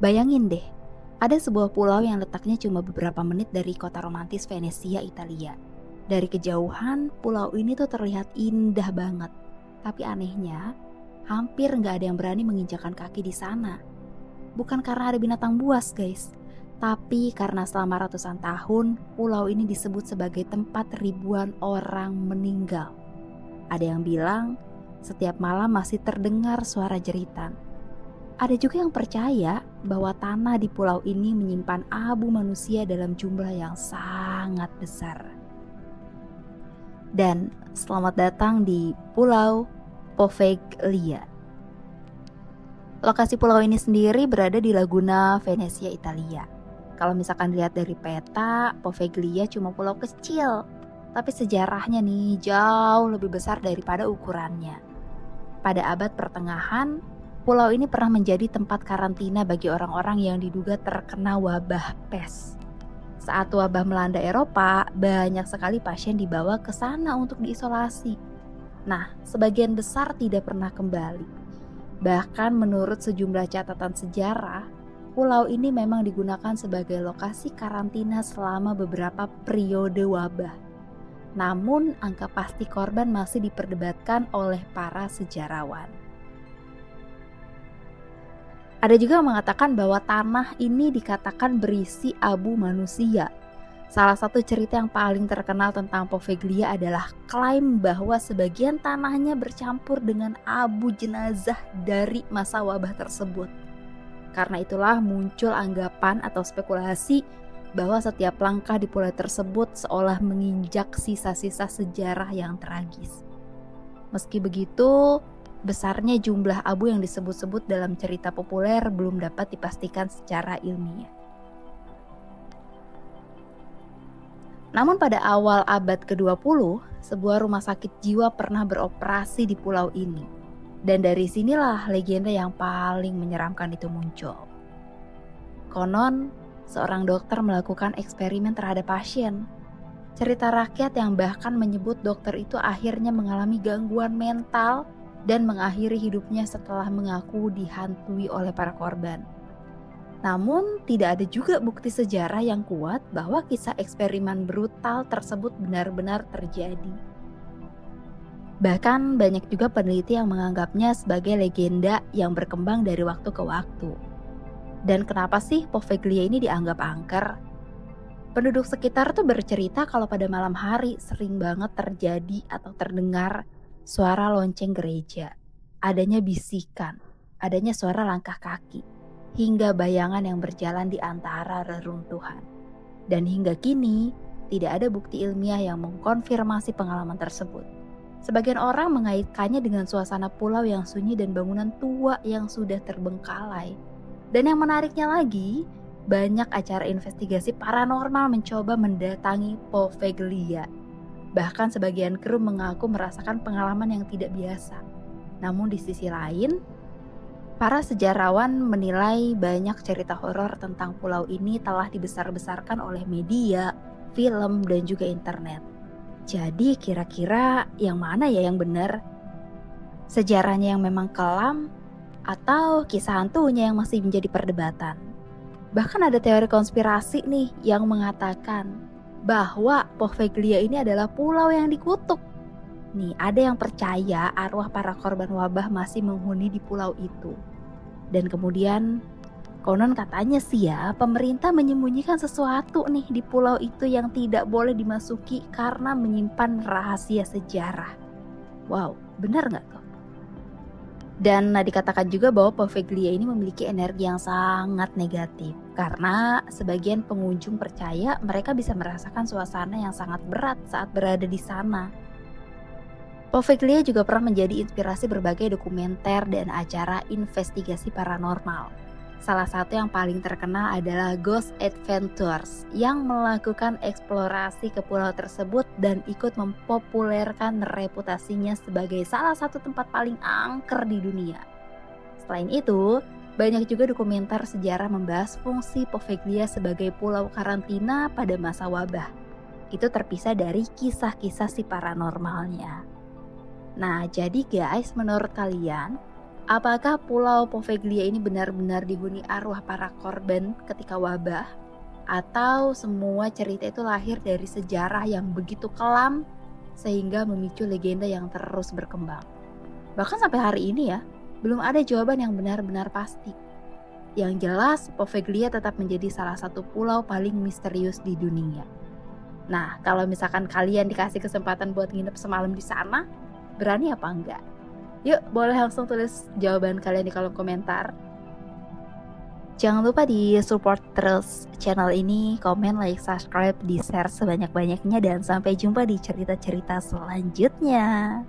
Bayangin deh, ada sebuah pulau yang letaknya cuma beberapa menit dari kota romantis Venesia, Italia. Dari kejauhan, pulau ini tuh terlihat indah banget. Tapi anehnya, hampir nggak ada yang berani menginjakan kaki di sana. Bukan karena ada binatang buas, guys. Tapi karena selama ratusan tahun, pulau ini disebut sebagai tempat ribuan orang meninggal. Ada yang bilang, setiap malam masih terdengar suara jeritan. Ada juga yang percaya bahwa tanah di pulau ini menyimpan abu manusia dalam jumlah yang sangat besar. Dan selamat datang di Pulau Poveglia. Lokasi pulau ini sendiri berada di Laguna Venezia, Italia. Kalau misalkan dilihat dari peta, Poveglia cuma pulau kecil. Tapi sejarahnya nih jauh lebih besar daripada ukurannya. Pada abad pertengahan, pulau ini pernah menjadi tempat karantina bagi orang-orang yang diduga terkena wabah pes. Saat wabah melanda Eropa, banyak sekali pasien dibawa ke sana untuk diisolasi. Nah, sebagian besar tidak pernah kembali. Bahkan menurut sejumlah catatan sejarah, pulau ini memang digunakan sebagai lokasi karantina selama beberapa periode wabah. Namun, angka pasti korban masih diperdebatkan oleh para sejarawan. Ada juga yang mengatakan bahwa tanah ini dikatakan berisi abu manusia. Salah satu cerita yang paling terkenal tentang Poveglia adalah klaim bahwa sebagian tanahnya bercampur dengan abu jenazah dari masa wabah tersebut. Karena itulah muncul anggapan atau spekulasi bahwa setiap langkah di pulau tersebut seolah menginjak sisa-sisa sejarah yang tragis. Meski begitu, besarnya jumlah abu yang disebut-sebut dalam cerita populer belum dapat dipastikan secara ilmiah. Namun pada awal abad ke-20, sebuah rumah sakit jiwa pernah beroperasi di pulau ini. Dan dari sinilah legenda yang paling menyeramkan itu muncul. Konon, seorang dokter melakukan eksperimen terhadap pasien. Cerita rakyat yang bahkan menyebut dokter itu akhirnya mengalami gangguan mental dan mengakhiri hidupnya setelah mengaku dihantui oleh para korban. Namun, tidak ada juga bukti sejarah yang kuat bahwa kisah eksperimen brutal tersebut benar-benar terjadi. Bahkan banyak juga peneliti yang menganggapnya sebagai legenda yang berkembang dari waktu ke waktu. Dan kenapa sih Poveglia ini dianggap angker? Penduduk sekitar tuh bercerita kalau pada malam hari sering banget terjadi atau terdengar suara lonceng gereja, adanya bisikan, adanya suara langkah kaki, hingga bayangan yang berjalan di antara reruntuhan. Dan hingga kini, tidak ada bukti ilmiah yang mengkonfirmasi pengalaman tersebut. Sebagian orang mengaitkannya dengan suasana pulau yang sunyi dan bangunan tua yang sudah terbengkalai. Dan yang menariknya lagi, banyak acara investigasi paranormal mencoba mendatangi Poveglia. Bahkan sebagian kru mengaku merasakan pengalaman yang tidak biasa. Namun di sisi lain, para sejarawan menilai banyak cerita horor tentang pulau ini telah dibesar-besarkan oleh media, film, dan juga internet. Jadi kira-kira yang mana ya yang benar? Sejarahnya yang memang kelam atau kisah hantunya yang masih menjadi perdebatan? Bahkan ada teori konspirasi nih yang mengatakan bahwa Poveglia ini adalah pulau yang dikutuk. Nih, ada yang percaya arwah para korban wabah masih menghuni di pulau itu. Dan kemudian, konon katanya sih ya, pemerintah menyembunyikan sesuatu nih di pulau itu yang tidak boleh dimasuki karena menyimpan rahasia sejarah. Wow, benar nggak tuh? Dan dikatakan juga bahwa Poveglia ini memiliki energi yang sangat negatif. Karena sebagian pengunjung percaya mereka bisa merasakan suasana yang sangat berat saat berada di sana. Poveglia juga pernah menjadi inspirasi berbagai dokumenter dan acara investigasi paranormal. Salah satu yang paling terkenal adalah Ghost Adventures yang melakukan eksplorasi ke pulau tersebut dan ikut mempopulerkan reputasinya sebagai salah satu tempat paling angker di dunia. Selain itu, banyak juga dokumenter sejarah membahas fungsi Poveglia sebagai pulau karantina pada masa wabah. Itu terpisah dari kisah-kisah si paranormalnya. Nah, jadi guys, menurut kalian, Apakah Pulau Poveglia ini benar-benar dihuni arwah para korban ketika wabah? Atau semua cerita itu lahir dari sejarah yang begitu kelam sehingga memicu legenda yang terus berkembang? Bahkan sampai hari ini ya, belum ada jawaban yang benar-benar pasti. Yang jelas, Poveglia tetap menjadi salah satu pulau paling misterius di dunia. Nah, kalau misalkan kalian dikasih kesempatan buat nginep semalam di sana, berani apa enggak? Yuk, boleh langsung tulis jawaban kalian di kolom komentar. Jangan lupa di support terus channel ini, komen, like, subscribe, di share sebanyak-banyaknya, dan sampai jumpa di cerita-cerita selanjutnya.